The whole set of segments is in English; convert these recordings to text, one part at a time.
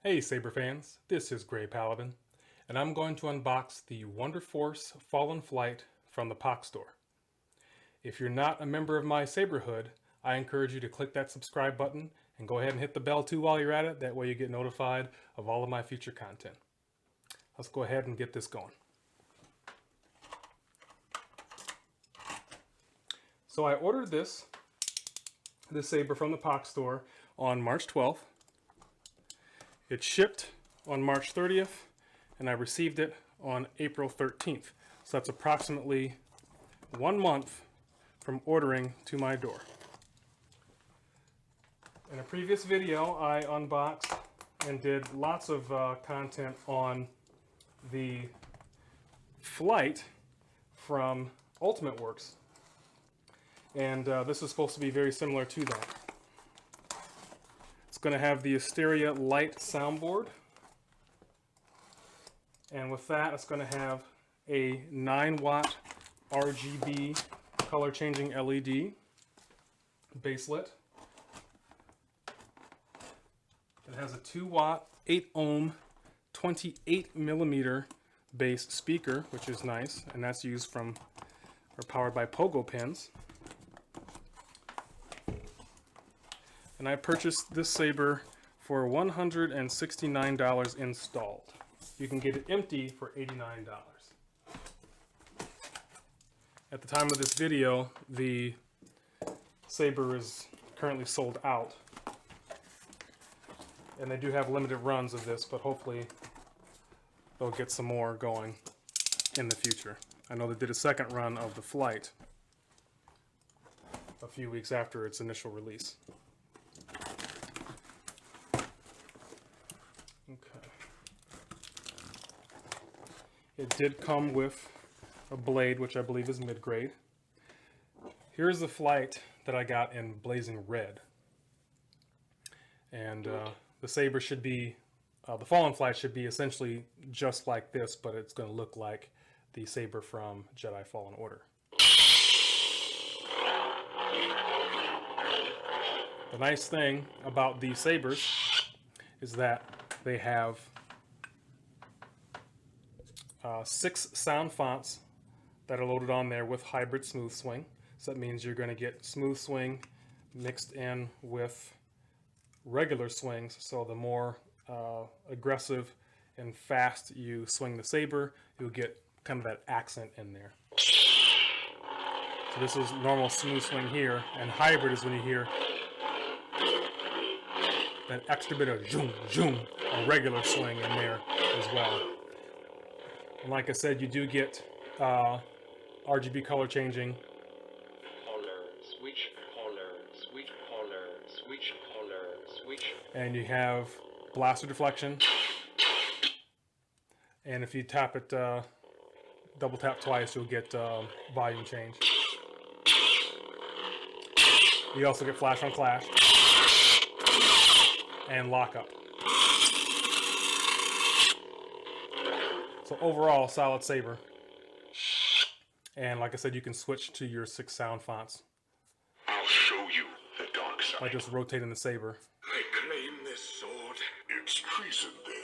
Hey Saber fans, this is Grey Paladin, and I'm going to unbox the WonderForce Fallen Flyte from the Pach Store. If you're not a member of my Saberhood, I encourage you to click that subscribe button and go ahead and hit the bell too while you're at it. That way you get notified of all of my future content. Let's go ahead and get this going. So I ordered this saber from the Pach Store on March 12th. It shipped on March 30th, and I received it on April 13th. So that's approximately 1 month from ordering to my door. In a previous video, I unboxed and did lots of content on the Flyte from Ultimate Works. And this is supposed to be very similar to that. It's going to have the Asteria Lite soundboard. And with that, it's going to have a 9-watt RGB color changing LED baselit. It has a 2-watt, 8-ohm, 28mm bass speaker, which is nice, and that's used from or powered by pogo pins. And I purchased this saber for $169 installed. You can get it empty for $89. At the time of this video, the saber is currently sold out. And they do have limited runs of this, but hopefully they'll get some more going in the future. I know they did a second run of the Flyte a few weeks after its initial release. Okay. It did come with a blade, which I believe is mid-grade. Here's the Flyte that I got in blazing red. And the saber should be, the Fallen Flyte should be essentially just like this, but it's going to look like the saber from Jedi Fallen Order. The nice thing about these sabers is that they have 6 sound fonts that are loaded on there with hybrid smoothswing. So that means you're going to get smoothswing mixed in with regular swings. So the more aggressive and fast you swing the saber, you'll get kind of that accent in there. So this is normal smooth swing here, and hybrid is when you hear that extra bit of zoom, zoom, a regular swing in there as well. And like I said, you do get RGB color changing. Color, switch, switch, switch. And you have blaster deflection. And if you tap it, double tap twice, you'll get volume change. You also get flash on clash and lockup. So overall, solid saber. And like I said, you can switch to your 6 sound fonts. I'll show you the dark side. By just rotating the saber. I claim this sword. It's treason then.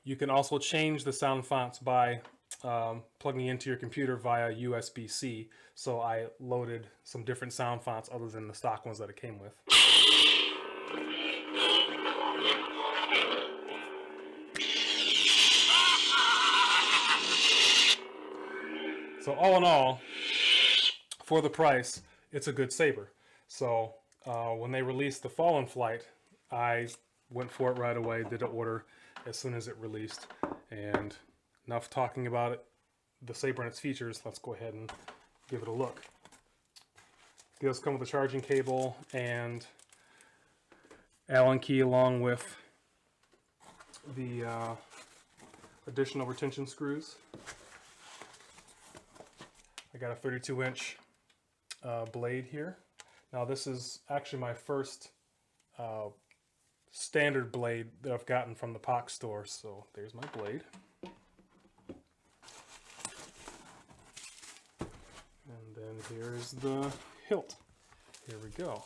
You can also change the sound fonts by plugging into your computer via USB-C. So I loaded some different sound fonts other than the stock ones that it came with. So all in all, for the price, it's a good saber. So when they released the Fallen Flyte, I went for it right away, did an order as soon as it released. And enough talking about it, the saber and its features, let's go ahead and give it a look. It does come with a charging cable and Allen key along with the additional retention screws. I got a 32-inch blade here. Now this is actually my first standard blade that I've gotten from the Pach Store. So there's my blade. And then here's the hilt. Here we go.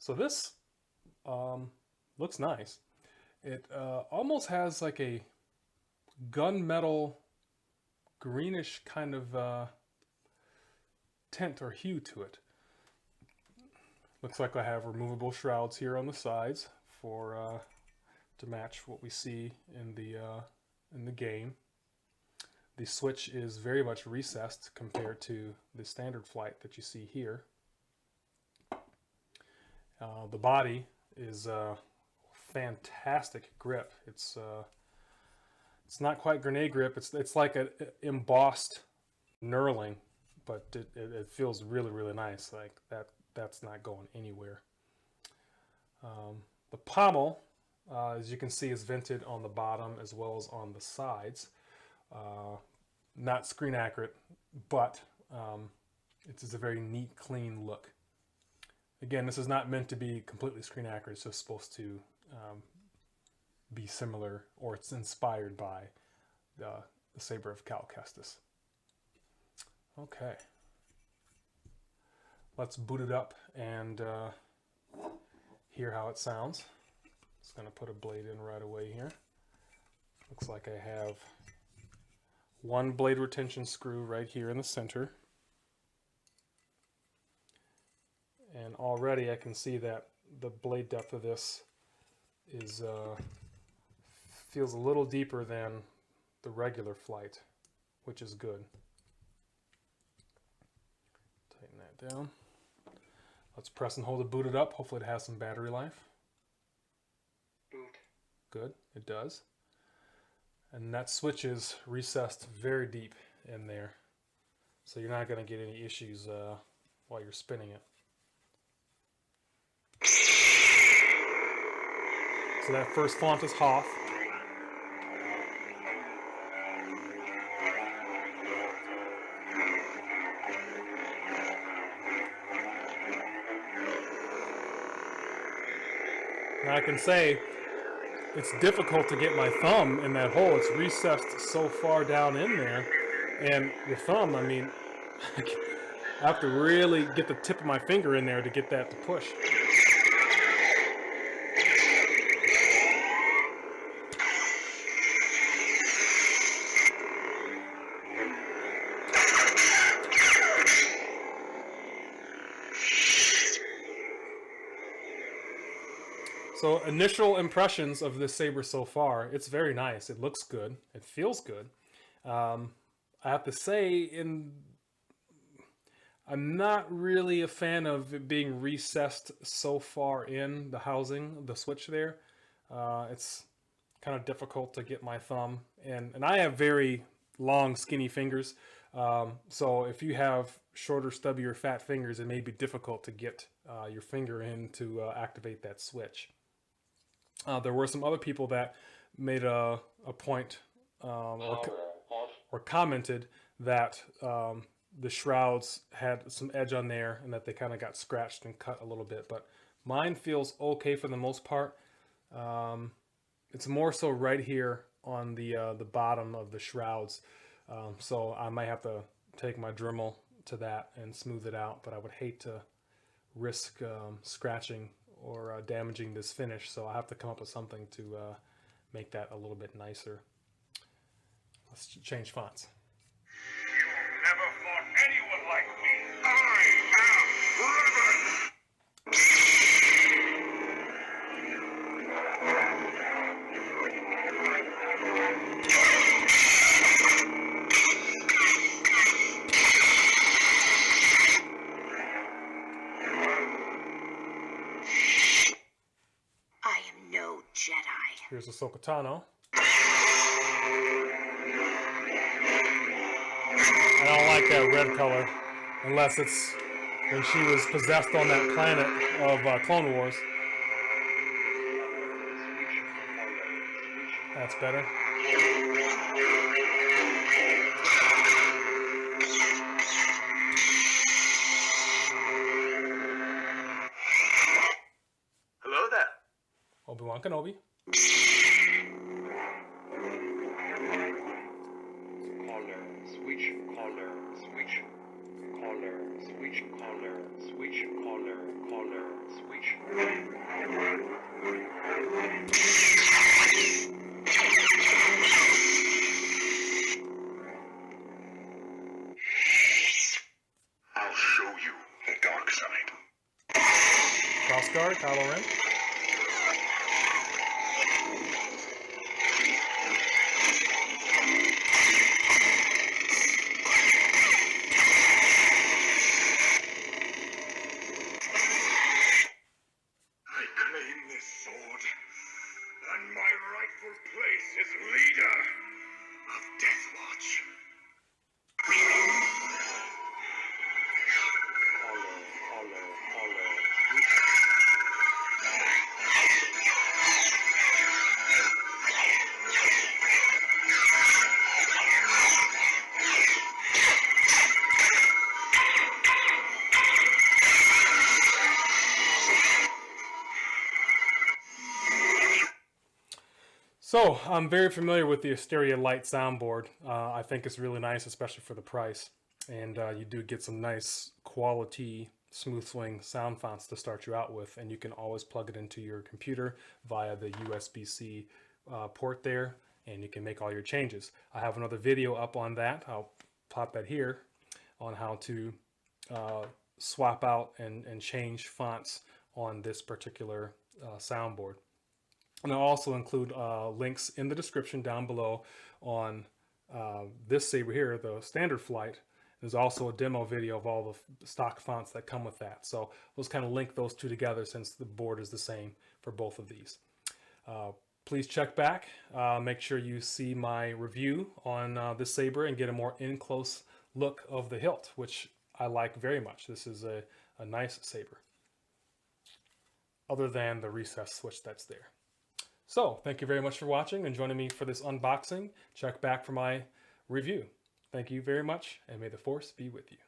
So this looks nice. It almost has like a gunmetal greenish kind of tint or hue to it. Looks like I have removable shrouds here on the sides for to match what we see in the game. The switch is very much recessed compared to the standard Flyte that you see here. The body is fantastic grip. It's not quite grenade grip. It's like an embossed knurling, but it feels really, really nice. Like that's not going anywhere. The pommel, as you can see, is vented on the bottom as well as on the sides. Not screen accurate, but it is a very neat, clean look. Again, this is not meant to be completely screen accurate. It's just supposed to be similar, or it's inspired by the saber of Cal Kestis. Okay, let's boot it up and hear how it sounds. Just going to put a blade in right away here. Looks like I have one blade retention screw right here in the center. And already I can see that the blade depth of this is feels a little deeper than the regular Flyte, which is good. Tighten that down. Let's press and hold it booted up. Hopefully it has some battery life. Boot. Good, it does. And that switch is recessed very deep in there, so you're not going to get any issues while you're spinning it. So that first font is Hoth. Now I can say it's difficult to get my thumb in that hole. It's recessed so far down in there. And your thumb, I mean, I have to really get the tip of my finger in there to get that to push. So initial impressions of this saber so far, it's very nice. It looks good. It feels good. I have to say, I'm not really a fan of it being recessed so far in the housing, the switch there. It's kind of difficult to get my thumb, and I have very long, skinny fingers. So if you have shorter, stubbier, fat fingers, it may be difficult to get your finger in to activate that switch. There were some other people that made a point or commented that the shrouds had some edge on there and that they kind of got scratched and cut a little bit, but mine feels okay for the most part. It's more so right here on the bottom of the shrouds, so I might have to take my Dremel to that and smooth it out, but I would hate to risk scratching or damaging this finish, so I have to come up with something to make that a little bit nicer. Let's change fonts. You've never fought anyone like me. I am I am no Jedi. Here's Ahsoka Tano. I don't like that red color, unless it's when she was possessed on that planet of Clone Wars. That's better. Hello there. Obi-Wan Kenobi. Color, switch, color, switch, color, switch, color, switch, color, color, switch. right, Kylo Ren. I claim this sword, and my rightful place as leader of Death Watch. Color. So I'm very familiar with the Asteria Lite soundboard. I think it's really nice, especially for the price. And you do get some nice quality smoothswing sound fonts to start you out with. And you can always plug it into your computer via the USB-C port there. And you can make all your changes. I have another video up on that. I'll pop that here on how to swap out and change fonts on this particular soundboard. And I'll also include links in the description down below on this saber here, the standard Flyte. There's also a demo video of all the stock fonts that come with that. So let's kind of link those two together since the board is the same for both of these. Please check back. Make sure you see my review on this saber and get a more in-close look of the hilt, which I like very much. This is a nice saber, other than the recessed switch that's there. So, thank you very much for watching and joining me for this unboxing. Check back for my review. Thank you very much, and may the Force be with you.